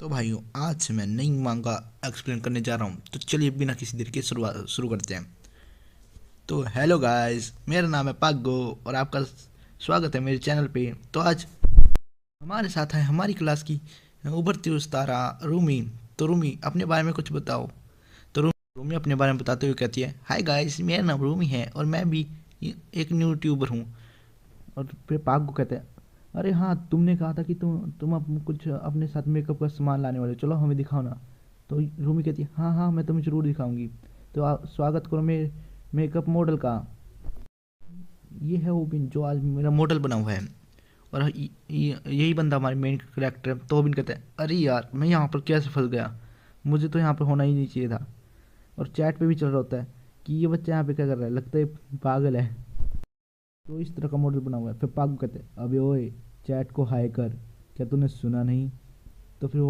तो भाइयों, आज मैं नई मांगा एक्सप्लेन करने जा रहा हूँ। तो चलिए बिना किसी देर के शुरुआत शुरू करते हैं। तो हेलो गाइस, मेरा नाम है पागो और आपका स्वागत है मेरे चैनल पे। तो आज हमारे साथ है हमारी क्लास की उभरती हुई तारा रूमी। तो रूमी, अपने बारे में कुछ बताओ। तो रूमी अपने बारे में बताते हुए कहती है, हाय गाइस, मेरा नाम रूमी है और मैं भी एक न्यू यूट्यूबर हूँ। और फिर पाक को कहते हैं, अरे हाँ, तुमने कहा था कि तुम अब कुछ अपने साथ मेकअप का सामान लाने वाले हो, चलो हमें दिखाओ ना। तो रूमी कहती है, हाँ हाँ, मैं तुम्हें ज़रूर दिखाऊंगी। तो स्वागत करो मेरे मेकअप मॉडल का। ये है ओबिन, जो आज मेरा मॉडल बना हुआ है। और यही बंदा हमारे मेन करेक्टर है। तो ओबिन कहता है, अरे यार, मैं यहाँ पर कैसे फंस गया, मुझे तो यहाँ पर होना ही नहीं चाहिए था। और चैट पे भी चल रहा होता है कि ये बच्चा यहाँ पे क्या कर रहा है, लगता है पागल है। तो इस तरह का मॉडल बना हुआ है। फिर पागल कहते हैं, अबे ओए, चैट को हाय कर, क्या तूने सुना नहीं? तो फिर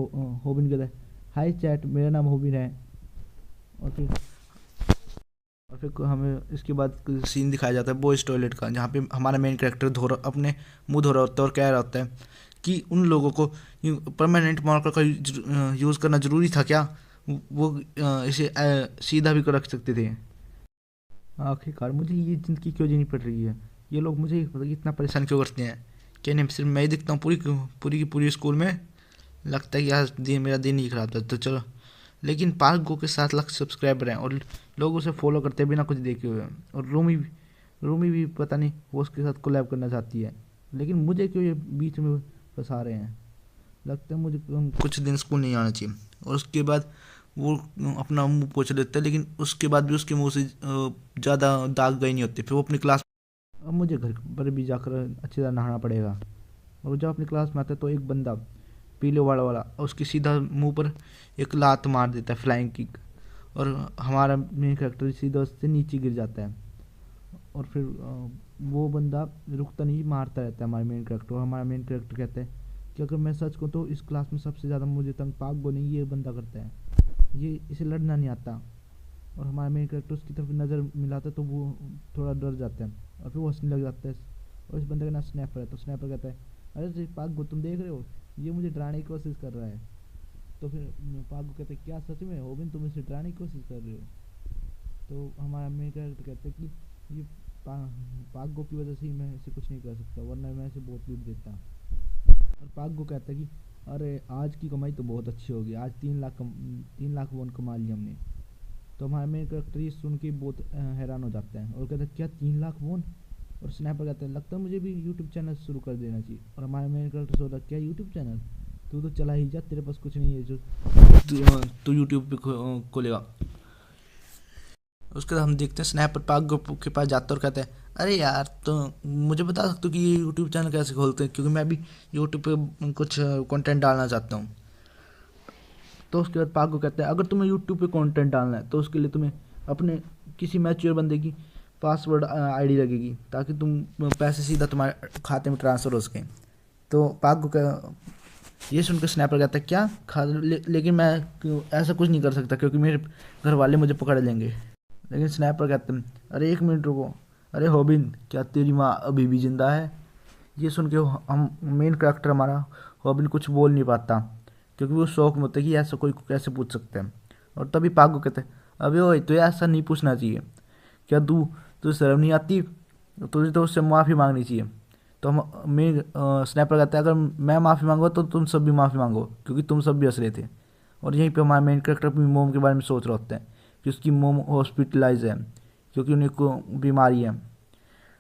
होबिन कहता है, हाय चैट, मेरा नाम होबिन है। और फिर हमें इसके बाद सीन दिखाया जाता है बॉयज़ टॉयलेट का, जहाँ पे हमारा मेन कैरेक्टर अपने मुंह धो रहा होता है और कह रहा होता है कि उन लोगों को परमानेंट मार्कर का यूज़ करना ज़रूरी था क्या? वो इसे सीधा भी कर रख सकते थे। आखिरकार मुझे ये ज़िंदगी क्यों जीनी पड़ रही है? ये लोग मुझे मतलब इतना परेशान क्यों करते हैं? क्या नहीं, सिर्फ मैं ही दिखता हूँ पूरी पूरी की पूरी स्कूल में? लगता है कि आज मेरा दिन ही खराब था। तो चलो, लेकिन पार्क गो के 7 लाख सब्सक्राइबर हैं और लोग उसे फॉलो करते हैं बिना कुछ देखे हुए। और रूमी भी पता नहीं वो उसके साथ कोलैब करना चाहती है, लेकिन मुझे क्यों ये बीच में फंसा रहे हैं? लगता है मुझे कुछ दिन स्कूल नहीं आना चाहिए। और उसके बाद वो अपना मुंह पोंछ लेता है, लेकिन उसके बाद भी उसके मुंह से ज़्यादा दाग गए नहीं होते। फिर वो अपनी क्लास, अब मुझे घर पर भी जाकर अच्छी तरह नहाना पड़ेगा। और जब अपनी क्लास में आता है तो एक बंदा पीले वाला उसकी सीधा मुंह पर एक लात मार देता है, फ्लाइंग किक। और हमारा मेन कैरेक्टर सीधा उससे नीचे गिर जाता है। और फिर वो बंदा रुकता नहीं, मारता रहता है हमारे मेन कैरेक्टर। और हमारा मेन कैरेक्टर कहता है कि अगर मैं सच कहूँ तो इस क्लास में सबसे ज़्यादा मुझे तंग पागो नहीं, ये बंदा करता है, ये इसे लड़ना नहीं आता। और हमारा मेन कैरेक्टर उसकी तरफ नज़र मिलाता है तो वो थोड़ा डर जाता है और फिर वो हंसने लग जाता है। और इस बंदे का नाम स्नैपर है। तो स्नैपर कहता है, अरे पागो, तुम देख रहे हो, ये मुझे डराने की कोशिश कर रहा है। तो फिर पागो कहते हैं, क्या सच में होबिन, तुम इसे डराने की कोशिश कर रहे हो? तो हमारा मेन कैरेक्टर कहते हैं कि ये पागो की वजह से ही मैं इसे कुछ नहीं कर सकता, वरना मैं इसे बहुत लूट देता। और पागो कहता है कि अरे आज की कमाई तो बहुत अच्छी होगी, आज 3 लाख वोन कमा लिया हमने। तो हमारा मेन कैरेक्टर ये सुन के बहुत हैरान हो जाता है और कहता है, क्या 3 लाख वोन? और स्नैपर कहता है, लगता है मुझे भी यूट्यूब चैनल शुरू कर देना चाहिए। और हमारा मेन कैरेक्टर सोचता है, क्या यूट्यूब चैनल? तू तो चला ही जा, तेरे पास कुछ नहीं है जो तू यूट्यूब पे खोलेगा। उसके बाद हम देखते हैं स्नैपर पाक के पास जाता है और कहता है, अरे यार, तो मुझे बता सकते हो कि ये यूट्यूब चैनल कैसे खोलते हैं, क्योंकि मैं भी यूट्यूब पे कुछ कंटेंट डालना चाहता हूँ। तो उसके बाद पाक को कहता है, अगर तुम्हें यूट्यूब पे कंटेंट डालना है तो उसके लिए तुम्हें अपने किसी मैच्योर बंदे की पासवर्ड आईडी लगेगी, ताकि तुम पैसे सीधा तुम्हारे खाते में ट्रांसफ़र हो सकें। तो पाक को ये सुनकर स्नैपर कहता है, क्या लेकिन मैं ऐसा कुछ नहीं कर सकता क्योंकि मेरे घर वाले मुझे पकड़ लेंगे। लेकिन स्नैपर कहते हैं, अरे एक मिनट रुको, अरे होबिन, क्या तेरी माँ अभी भी जिंदा है? ये सुन के हम मेन कैरेक्टर हमारा होबिन कुछ बोल नहीं पाता, क्योंकि वो शौक में होता है कि ऐसा कोई कैसे पूछ सकते हैं। और तभी पागो कहते हैं, अबे ओए, तो ऐसा नहीं पूछना चाहिए, क्या तू शर्म नहीं आती? तुझे तो उससे माफ़ी मांगनी चाहिए। तो हम मेन स्नैपर कहता है, अगर मैं माफ़ी मांगो तो तुम सब भी माफ़ी मांगो, क्योंकि तुम सब भी हंस रहे थे। और यहीं पे हमारा मेन कैरेक्टर अपनी मोम के बारे में सोच रहा होता है कि उसकी मोम हॉस्पिटलाइज है क्योंकि उन्हें को बीमारी है।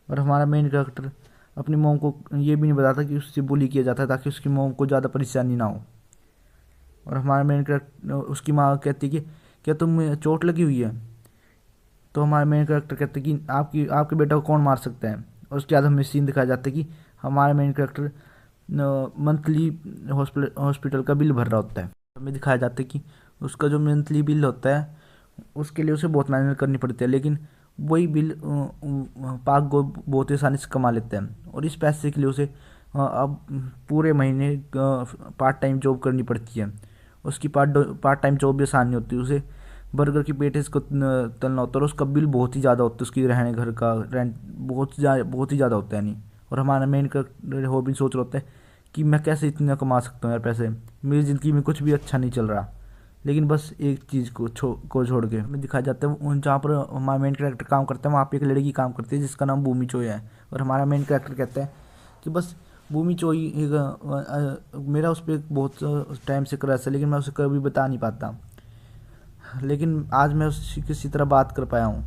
और हमारा मेन कैरेक्टर अपनी मोम को ये भी नहीं बताता कि उससे बुली किया जाता है, ताकि उसकी मोम को ज़्यादा परेशानी ना हो। और हमारा मेन कैरेक्टर, उसकी माँ कहती है कि क्या तुम चोट लगी हुई है? तो हमारा मेन कैरेक्टर कहते हैं कि आपके बेटा को कौन मार सकता है? और उसके बाद हमें सीन दिखाया जाता है कि हमारा मेन कैरेक्टर मंथली हॉस्पिटल का बिल भर रहा होता है। हमें दिखाया जाता है कि उसका जो मंथली बिल होता है उसके लिए उसे बहुत मेहनत करनी पड़ती है, लेकिन वही बिल पाक गो बहुत ही आसानी से कमा लेते हैं। और इस पैसे के लिए उसे अब पूरे महीने पार्ट टाइम जॉब करनी पड़ती है। उसकी पार्ट टाइम जॉब भी आसान नहीं होती, उसे बर्गर की पेटीज को तलना होता है और उसका बिल बहुत ही ज़्यादा होता है, उसकी रहने घर का रेंट बहुत ही ज़्यादा होता है नहीं। और हमारा मेन कैरेक्टर हॉबिन सोच रहा होता है कि मैं कैसे इतना कमा सकता हूँ यार पैसे, मेरी ज़िंदगी में कुछ भी अच्छा नहीं चल रहा। लेकिन बस एक चीज़ को छोड़ के हमें दिखाया जाता है जहाँ पर हमारा मेन कैरेक्टर काम करता है, वहाँ पे एक लड़की काम करती है जिसका नाम भूमि चोई है। और हमारा मेन कैरेक्टर कहता है कि बस भूमि चोई एक मेरा उस पर बहुत टाइम से क्रश है, लेकिन मैं उसे कभी बता नहीं पाता। लेकिन आज मैं उससे किसी तरह बात कर पाया हूँ।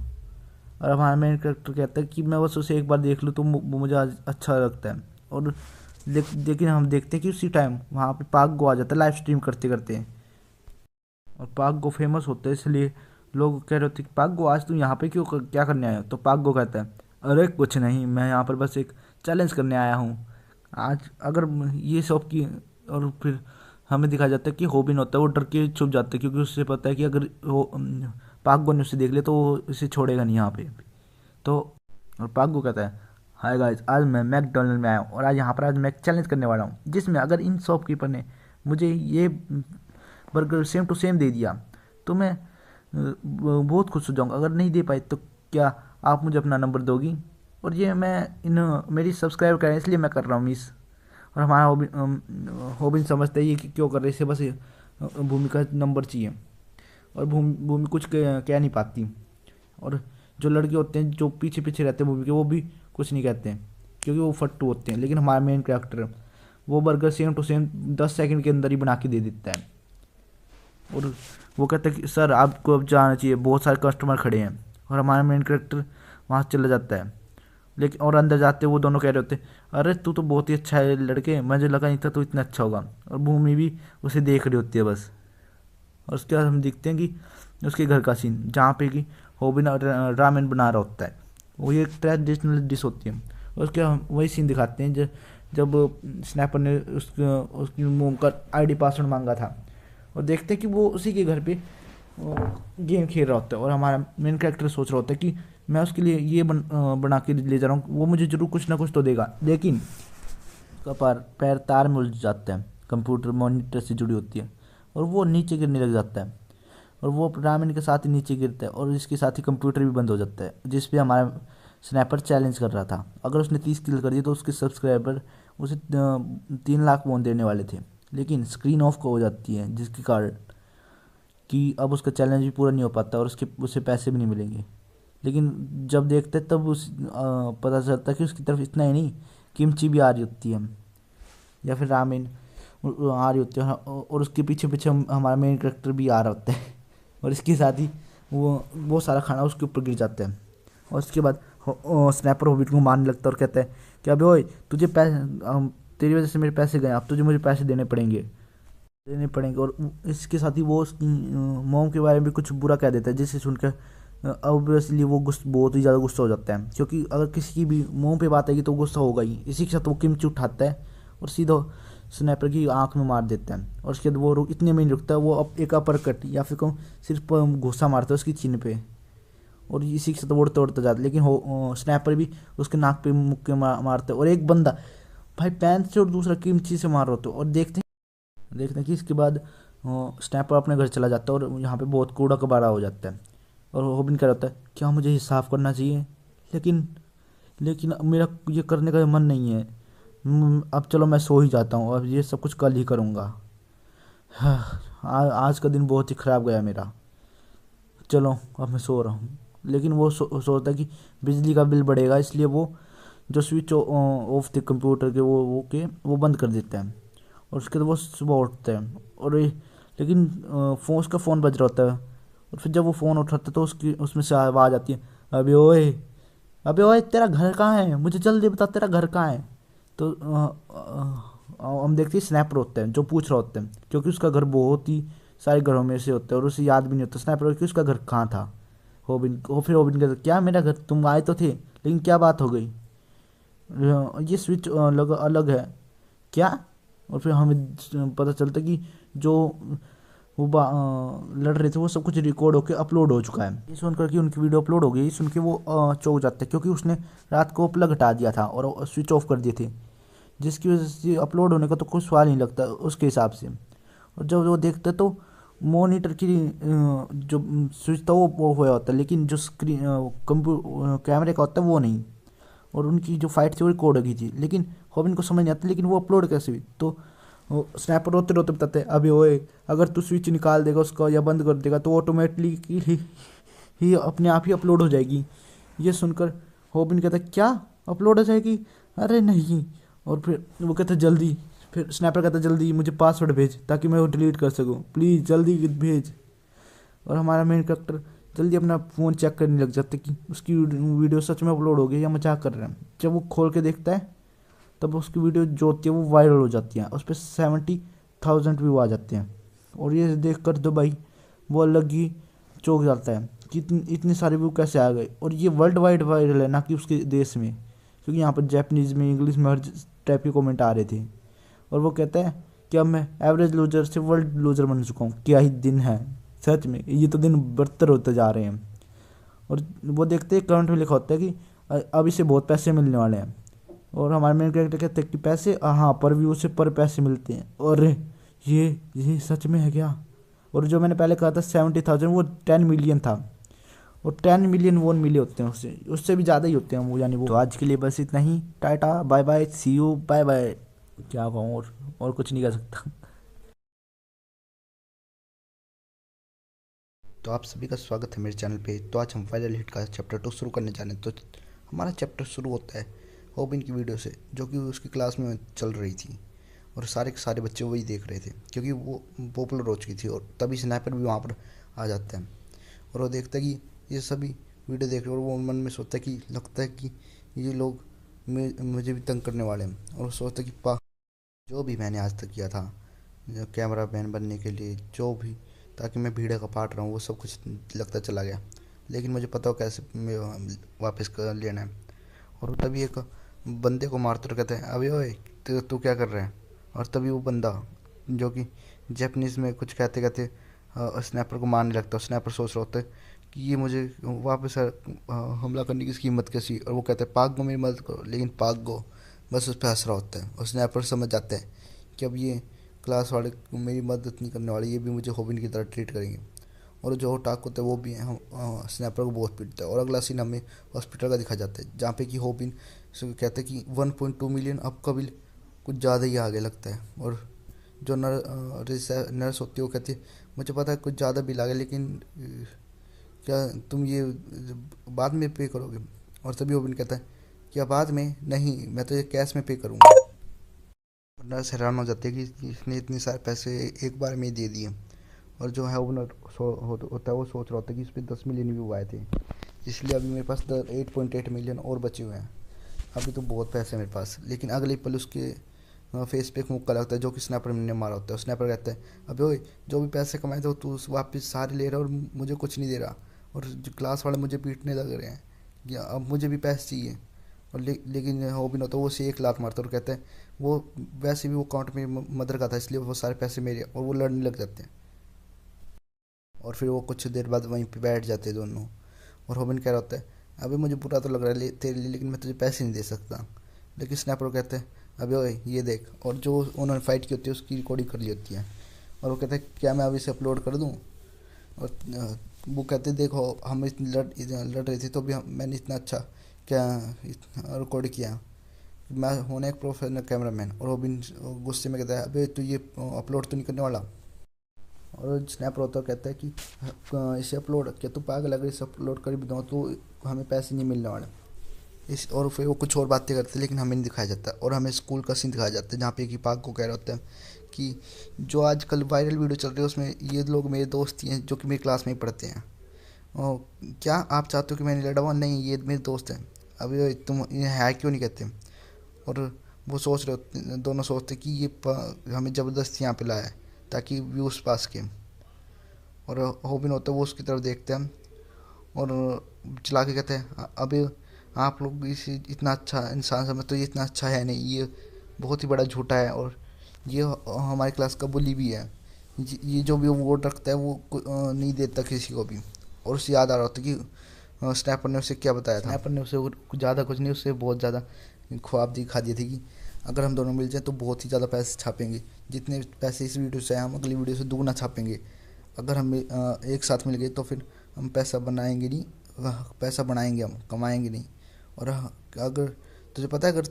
और हमारा मेन कैरेक्टर कहता है कि मैं बस उसे एक बार देख लूँ तो मुझे आज अच्छा लगता है। और लेकिन हम देखते हैं कि उसी टाइम वहाँ पे पाक गो आ जाता है लाइव स्ट्रीम करते करते। और पाक गो फेमस होता है, इसलिए लोग कह रहे होते कि पाक गो आज तुम यहाँ पे क्यों क्या करने आए हो। तो पाक गो कहता है अरे कुछ नहीं, मैं यहाँ पर बस एक चैलेंज करने आया हूँ आज। अगर ये सब की और फिर हमें दिखाया जाता है कि होबिन होता है, वो डर के छुप जाता है क्योंकि उससे पता है कि अगर वो पाक गो ने उसे देख लिया तो वो इसे छोड़ेगा नहीं यहाँ पे। तो और पाक गो कहता है हाय गाइस, आज मैं मैकडोनल्ड में आया हूँ और आज मैं एक चैलेंज करने वाला हूँ जिसमें अगर इन शॉपकीपर ने मुझे ये बर्गर सेम टू सेम दे दिया तो मैं बहुत खुश हो जाऊँगा। अगर नहीं दे पाई तो क्या आप मुझे अपना नंबर दोगी। और ये मैं इन मेरी सब्सक्राइब करें इसलिए मैं कर रहा हूँ मिस। और हमारा होबिन समझता है ये कि क्यों कर रहे, इसे बस भूमि का नंबर चाहिए। और भूमि कुछ कह नहीं पाती। और जो लड़के होते हैं जो पीछे पीछे रहते हैं भूमि के, वो भी कुछ नहीं कहते हैं क्योंकि वो फट्टू होते हैं। लेकिन हमारा मेन कैरेक्टर वो burger same to same 10 second के अंदर ही बना के दे देता है। और वो कहता है कि सर आपको अब जाना चाहिए, बहुत सारे कस्टमर खड़े हैं। और हमारा मेन कैरेक्टर वहाँ से चला जाता है। लेकिन और अंदर जाते वो दोनों कह रहे होते अरे तू तो बहुत ही अच्छा है लड़के, मुझे लगा नहीं था तू इतना अच्छा होगा। और भूमि भी उसे देख रही होती है बस। और उसके बाद हम देखते हैं कि उसके घर का सीन जहाँ पे कि होबिन रामेन बना रहा होता है। वो ये एक ट्रेडिशनल डिश होती है। और उसके हम वही सीन दिखाते हैं जब स्नैपर ने उसकी मोम का आईडी पासवर्ड मांगा था। और देखते हैं कि वो उसी के घर पे गेम खेल रहा होता है। और हमारा मेन कैरेक्टर सोच रहा होता है कि मैं उसके लिए ये बना के ले जा रहा हूँ, वो मुझे जरूर कुछ ना कुछ तो देगा। लेकिन उसका पैर तार में उलझ जाता है, कंप्यूटर मॉनिटर से जुड़ी होती है और वो नीचे गिरने लग जाता है। और वो रामेन के साथ ही नीचे गिरता है और इसके साथ ही कंप्यूटर भी बंद हो जाता है जिस पे हमारा स्नैपर चैलेंज कर रहा था। अगर उसने 30 किल कर दिए तो उसके सब्सक्राइबर उसे 3 लाख वोन देने वाले थे। लेकिन स्क्रीन ऑफ हो जाती है जिसके कारण कि अब उसका चैलेंज भी पूरा नहीं हो पाता और उसे पैसे भी नहीं मिलेंगे। लेकिन जब देखते तब पता चलता कि उसकी तरफ इतना ही नहीं, किमची भी आ रही होती है या फिर रामेन आ रही होती है। और उसके पीछे पीछे हमारा मेन कैरेक्टर भी आ रहा होता है। और इसके साथ ही वो सारा खाना उसके ऊपर गिर जाता है। और उसके बाद स्नैपर होबिट को मारने लगता है और कहता है कि अबे ओए तुझे पैसे, तेरी वजह से मेरे पैसे गए, अब तुझे मुझे पैसे देने पड़ेंगे। और इसके साथ ही वो उसकी मोम के बारे में भी कुछ बुरा कह देता है जिसे सुनकर ऑब्वियसली वो बहुत ही ज़्यादा गुस्सा हो जाता है क्योंकि अगर किसी की भी मुंह पे बात आएगी तो गुस्सा होगा ही। इसी के साथ वो किमची उठाता है और सीधा स्नैपर की आंख में मार देता है। और उसके बाद वो इतने में नहीं रुकता, वो एक अपर कट या फिर कहूँ सिर्फ घुसा मारता है उसकी चिन पे। और इसी के साथ उड़ते उड़ते जाता है। लेकिन स्नैपर भी उसके नाक पे मुक्के मारता है। और एक बंदा भाई पैंट से और दूसरा किमची से मार रहा होता है। और देखते हैं कि इसके बाद स्नैपर अपने घर चला जाता है और यहाँ पे बहुत कूड़ा कबाड़ा हो जाता है। और होबिन कह रहा होता है क्या मुझे ये साफ़ करना चाहिए, लेकिन मेरा ये करने का मन नहीं है। अब चलो मैं सो ही जाता हूँ, अब ये सब कुछ कल ही करूँगा। आज का दिन बहुत ही ख़राब गया मेरा, चलो अब मैं सो रहा हूँ। लेकिन वो सोचता है कि बिजली का बिल बढ़ेगा, इसलिए वो जो स्विच ऑफ थे कंप्यूटर के वो बंद कर देता है। और उसके बाद वो सुबह उठता है और लेकिन उसका फ़ोन बज रहा होता है। और फिर जब वो फ़ोन उठाता है तो उसमें से आवाज़ आती है अबे ओए, अबे ओए तेरा घर कहाँ है, मुझे जल्दी बता तेरा घर कहाँ है। तो हम देखते हैं स्नैपर होता है जो पूछ रहा होता है क्योंकि उसका घर बहुत ही सारे घरों में से होता है और उसे याद भी नहीं होता स्नैपर कि उसका घर कहाँ था। फिर होबिन कहता क्या मेरा घर, तुम आए तो थे लेकिन क्या बात हो गई, ये स्विच अलग अलग है क्या। और फिर हमें पता चलता कि जो लड़ रहे थे वो सब कुछ रिकॉर्ड होकर अपलोड हो चुका है। ये सुनकर कि उनकी वीडियो अपलोड हो गई सुन के वो चौंक जाते हैं क्योंकि उसने रात को प्लग हटा दिया था और स्विच ऑफ कर दिए थे जिसकी वजह से अपलोड होने का तो कोई सवाल नहीं लगता उसके हिसाब से। और जब वो देखते तो मॉनिटर की जो स्विच था वो हुआ होता है लेकिन जो स्क्रीन कैमरे का होता है वो नहीं। और उनकी जो फाइट थी वो रिकॉर्ड हो गई थी। लेकिन होबिन को समझ नहीं आता लेकिन वो अपलोड कैसे हुई। तो वो स्नैपर रोते रोते बताते हैं, अभी ओए अगर तू स्विच निकाल देगा उसका या बंद कर देगा तो ऑटोमेटिकली ही अपने आप ही अपलोड हो जाएगी। ये सुनकर होबिन कहता है, क्या अपलोड हो जाएगी? अरे नहीं। और फिर वो कहता है जल्दी, फिर स्नैपर कहता है जल्दी मुझे पासवर्ड भेज ताकि मैं वो डिलीट कर सकूँ, प्लीज़ जल्दी भेज। और हमारा मेन कैरेक्टर जल्दी अपना फ़ोन चेक करने लग जाता है कि उसकी वीडियो सच में अपलोड हो गई या मजाक कर रहे हैं। जब वो खोल के देखता है तब उसकी वीडियो जो होती है वो वायरल हो जाती है, उस पर 70,000 व्यू आ जाते हैं। और ये देख कर तो भाई वो अलग ही चौंक जाता है कि इतने सारे व्यू कैसे आ गए। और ये वर्ल्ड वाइड वायरल है, ना कि उसके देश में, क्योंकि यहाँ पर जैपनीज़ में, इंग्लिश में हर टाइप के कमेंट आ रहे थे। और वो कहता है कि अब मैं एवरेज लूजर से वर्ल्ड लूजर बन चुका हूँ, क्या ही दिन है, सच में ये तो दिन बदतर होते जा रहे हैं। और वो देखते हैं कमेंट में लिखा होता है कि अब इसे बहुत पैसे मिलने वाले हैं। और हमारे मेन कैरेक्टर कहते हैं कि पैसे, हाँ पर व्यू से पर पैसे मिलते हैं। और ये सच में है क्या? और जो मैंने पहले कहा था 70,000 वो 10 मिलियन था। और 10 मिलियन वोन मिले होते हैं, उससे उससे भी ज़्यादा ही होते हैं वो, यानी वो। तो आज के लिए बस इतना ही, tata bye bye see you bye bye. क्या कहूँ और कुछ नहीं कर सकता। तो आप सभी का स्वागत है मेरे चैनल पे। तो आज हम फाइनल हिट का चैप्टर 2 शुरू करने जा रहे हैं। तो हमारा चैप्टर शुरू होता है होबिन की वीडियो से, जो कि उसकी क्लास में चल रही थी और सारे के सारे बच्चे वही देख रहे थे क्योंकि वो पॉपुलर हो चुकी थी। और तभी स्नैपर भी वहाँ पर आ जाता है और वो देखता है कि ये सभी वीडियो देख रहे हैं। और वो मन में सोचता है कि लगता है कि ये लोग मुझे भी तंग करने वाले हैं। और वो सोचता है कि पा जो भी मैंने आज तक किया था, जो कैमरा मैन बनने के लिए जो भी, ताकि मैं भीड़ का पार्ट रहा हूँ, वो सब कुछ लगता चला गया। लेकिन मुझे पता हो कैसे मैं वापस कर लेना है। और तभी एक बंदे को मारते हुए कहते हैं, अबे ओए तू क्या कर रहा है? और तभी वो बंदा जो कि जैपनीज़ में कुछ कहते कहते स्नैपर को मारने लगता है। स्नैपर सोच रहा होता है कि ये मुझे वापस हमला करने की कीमत कैसी। और वो कहते हैं पाग गो मेरी मदद करो, लेकिन पाग गो बस उस पर हंस रहा होता है। और स्नैपर समझ जाते हैं कि अब ये क्लास वाले मेरी मदद नहीं करने वाले, ये भी मुझे होबिन की तरह ट्रीट करेंगे। और जो टाक होता है वो भी हम स्नैपर को बहुत पीटता है। और अगला सीन हमें हॉस्पिटल का दिखा जाता है, जहाँ पे कि होबिन से कहते हैं कि 1.2 मिलियन अब का बिल कुछ ज़्यादा ही आगे लगता है। और जो नर्स होती है वो कहती है, मुझे पता है कुछ ज़्यादा बिल आ गया, लेकिन क्या तुम ये बाद में पे करोगे? और तभी होबिन कहता है, क्या बाद में? नहीं, मैं तो ये कैश में पे करूँगा। नर्स हैरान हो जाती है कि इसने इतने सारे पैसे एक बार में ही दे दिए। और जो है ओनर होता है वो सोच रहा होता है कि इस पर 10 मिलियन व्यू आए थे, इसलिए अभी मेरे पास 8.8 मिलियन और बचे हुए हैं। अभी तो बहुत पैसे हैं मेरे पास। लेकिन अगले पल उसके फेस पे एक मुक्का लगता है जो कि स्नैपर ने मारा होता है। स्नैपर कहता है, अबे ओए जो भी पैसे कमाए थे तू वापस सारे ले रहा और मुझे कुछ नहीं दे रहा। और जो क्लास वाले मुझे पीटने लग रहे हैं, या अब मुझे भी पैसे चाहिए। और लेकिन होबिन होता है वो उसे एक लात मारता है और कहता है वो वैसे भी वो अकाउंट में मदर का था, इसलिए वो सारे पैसे मेरे। और वो लड़ने लग जाते हैं और फिर वो कुछ देर बाद वहीं पे बैठ जाते हैं दोनों। और होबिन कह रहा होता है, अबे मुझे बुरा तो लग रहा है तेरे लिए, लेकिन मैं तुझे पैसे नहीं दे सकता। लेकिन स्नैपर कहते हैं, अबे ओए ये देख। और जो उन्होंने फाइट की होती है उसकी रिकॉर्डिंग कर ली होती है। और वो कहते हैं, क्या मैं अब इसे अपलोड कर दूँ? और वो कहते हैं, देखो हम इतनी लड़ रहे थे तो भी मैंने इतना अच्छा क्या रिकॉर्ड किया, मैं होना एक प्रोफेशनल कैमरामैन। और रोबिन गुस्से में कहता है, अबे तू ये अपलोड तो नहीं करने वाला? और स्नैपर होता कहता है कि इसे अपलोड, क्या तू पागल? अगर इसे अपलोड कर भी दूँ तो हमें पैसे नहीं मिलने वाले इस। और फिर वो कुछ और बातें करते हैं लेकिन हमें नहीं दिखाया जाता। और हमें स्कूल का सीन दिखाया जाता है जहाँ पे कि पाग को कह रहा होता है कि जो आजकल वायरल वीडियो चल रही है उसमें ये लोग मेरे दोस्त ही हैं जो कि मेरी क्लास में ही पढ़ते हैं। और क्या आप चाहते हो कि मैंने लड़ा हुआ? नहीं, ये मेरे दोस्त हैं। अभी तुम ये है क्यों नहीं कहते? और वो सोच रहे होते, दोनों सोचते कि ये हमें ज़बरदस्ती यहाँ पे लाया है ताकि व्यूज़ पास के। और होबिन होता है वो उसकी तरफ देखते हैं और चला के कहते हैं, अभी आप लोग इसे इतना अच्छा इंसान समझते तो ये इतना अच्छा है नहीं, ये बहुत ही बड़ा झूठा है। और ये हमारी क्लास का बुली भी है। ये जो भी वोट रखता है वो नहीं देता किसी को भी। और उसे याद आ रहा होता है कि स्नैपर ने उसे क्या बताया था। स्नैपर ने उसे ज़्यादा कुछ नहीं, उससे बहुत ज़्यादा ख्वाब दिखा दिए थे कि अगर हम दोनों मिल जाए तो बहुत ही ज़्यादा पैसे छापेंगे। जितने पैसे इस वीडियो से आए हम अगली वीडियो से दुगना छापेंगे। अगर हम एक साथ मिल गए तो फिर हम पैसा बनाएंगे नहीं, पैसा बनाएंगे, हम कमाएंगे नहीं। और अगर तुझे पता है अगर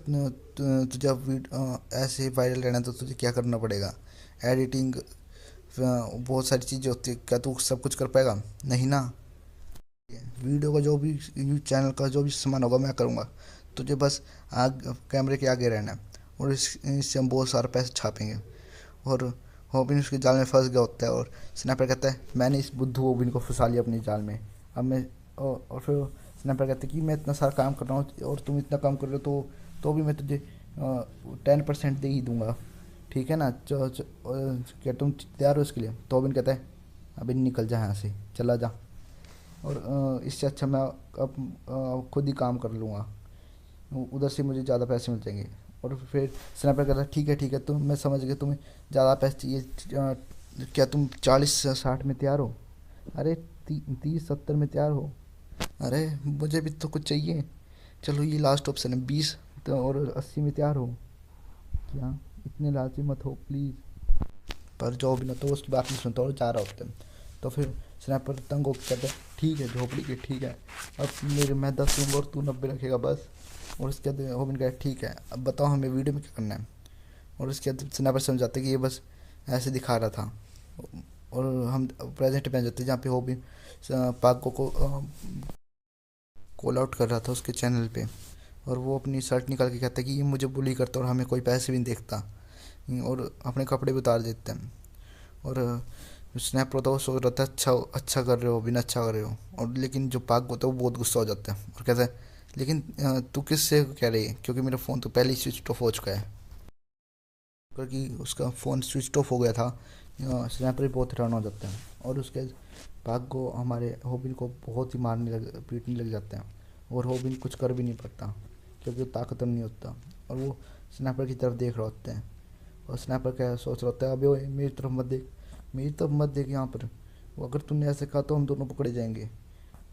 तुझे अब ऐसे वायरल रहना है तो तुझे क्या करना पड़ेगा? एडिटिंग, बहुत सारी चीज़ें होती है, क्या तू सब कुछ कर पाएगा? नहीं ना। वीडियो का जो भी चैनल का जो भी सामान होगा मैं करूँगा, तुझे बस आग कैमरे के आगे रहना है, और इससे हम बहुत सारे पैसे छापेंगे। और ओबिन उसके जाल में फंस गया होता है, और स्नैपर कहता है मैंने इस बुद्धू ओबिन को फंसा लिया अपने जाल में, अब मैं और फिर स्नैपर कहते हैं कि मैं इतना सारा काम कर रहा हूँ और तुम इतना काम कर रहे हो, तो भी मैं तुझे 10% दे ही दूंगा, ठीक है ना? क्या तुम तैयार हो इसके लिए? तो ओबिन कहता है अभी निकल जा यहाँ से, चला जा, और इससे अच्छा मैं अब खुद ही काम कर लूँगा, उधर से मुझे ज़्यादा पैसे मिल जाएंगे। और फिर स्नैपर कहता है ठीक है, तुम मैं समझ गया तुम्हें ज़्यादा पैसे चाहिए, क्या तुम 40-60 में तैयार हो? अरे 30-70 में तैयार हो? अरे मुझे भी तो कुछ चाहिए। चलो ये लास्ट ऑप्शन है 20, तो और 80 में तैयार हो क्या? इतने लालची मत हो प्लीज़। पर जो भी ना तो उसकी बात नहीं सुनता और जा रहा होता है। तो फिर स्नैपर तंग होकर कहता है ठीक है झोपड़ी के, ठीक है अब मेरे मैं 10 दूंगा और तू 90 रखेगा बस। और उसके बाद होबिन कहता है ठीक है अब बताओ हमें वीडियो में क्या करना है। और उसके बाद स्नैपर समझाते कि ये बस ऐसे दिखा रहा था, और हम प्रेजेंट में आ जाते हैं जहाँ पे होबिन पागो को कॉल आउट कर रहा था उसके चैनल पे, और वो अपनी शर्ट निकाल के कहता है कि ये मुझे बुली करता और हमें कोई पैसे भी नहीं देखता, और अपने कपड़े भी उतार देते हैं। और स्नैप होता है वो सोच रहा था अच्छा अच्छा कर रहे हो बिना अच्छा कर रहे हो, और लेकिन जो पाक होता है वो बहुत गुस्सा हो जाता है और कहता है लेकिन तू किससे कह रही है, क्योंकि मेरा फ़ोन तो पहले ही स्विच ऑफ हो चुका है, क्योंकि उसका फ़ोन स्विच ऑफ हो गया था। स्नैपर भी बहुत हैरान हो जाता है, और उसके पाक को हमारे होबिन को बहुत ही पीटने लग जाते हैं, और होबिन कुछ कर भी नहीं पाता क्योंकि वो ताकतवर नहीं होता, और वो स्नैपर की तरफ देख रहे होते हैं। और स्नैपर क्या सोच रहा होता है अबे ओए मेरी तरफ मत देख, मेरी तरफ मत देख यहाँ पर, वो अगर तूने ऐसे कहा तो हम दोनों पकड़े जाएंगे,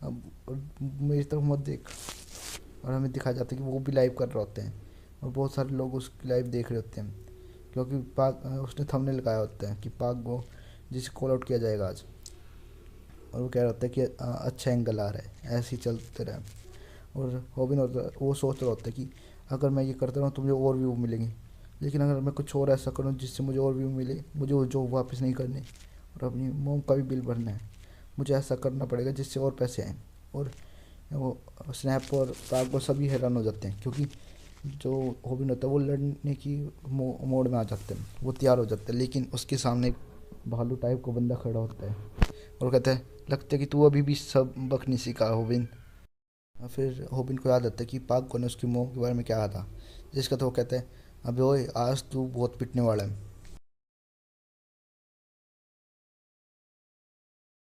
अब और मेरी तरफ मत देख। और हमें दिखाया जाता है कि वो भी लाइव कर रहे होते हैं, और बहुत सारे लोग उसकी लाइव देख रहे होते हैं, क्योंकि पाक उसने थंबनेल लगाया होता है कि पाक को जिसे कॉल आउट किया जाएगा आज, और वो कह रहा होता है कि अच्छा एंगल आ रहा है, ऐसे ही चलते रहे। और होबिन होता वो सोच रहा होता है कि अगर मैं ये करता रहूँ तो मुझे और व्यू मिलेंगे, लेकिन अगर मैं कुछ और ऐसा करूँ जिससे मुझे और व्यू मिले, मुझे वो जॉब वापस नहीं करनी, और अपनी मोम का भी बिल भरना है, मुझे ऐसा करना पड़ेगा जिससे और पैसे आएँ। और वो स्नैप और पाग वो सभी हैरान हो जाते हैं, क्योंकि जो होबिन होता है वो लड़ने की मोड में आ जाते हैं, वो तैयार हो जाते हैं, लेकिन उसके सामने एक भालू टाइप का बंदा खड़ा होता है, और कहता है लगता है कि तू अभी भी सबक नहीं सीखा होबिन। और फिर होबिन को याद आता है कि पाक को ने उसकी मोम के बारे में क्या कहा था, जिसका तो वो कहता है अबे ओए आज तू बहुत पिटने वाला है।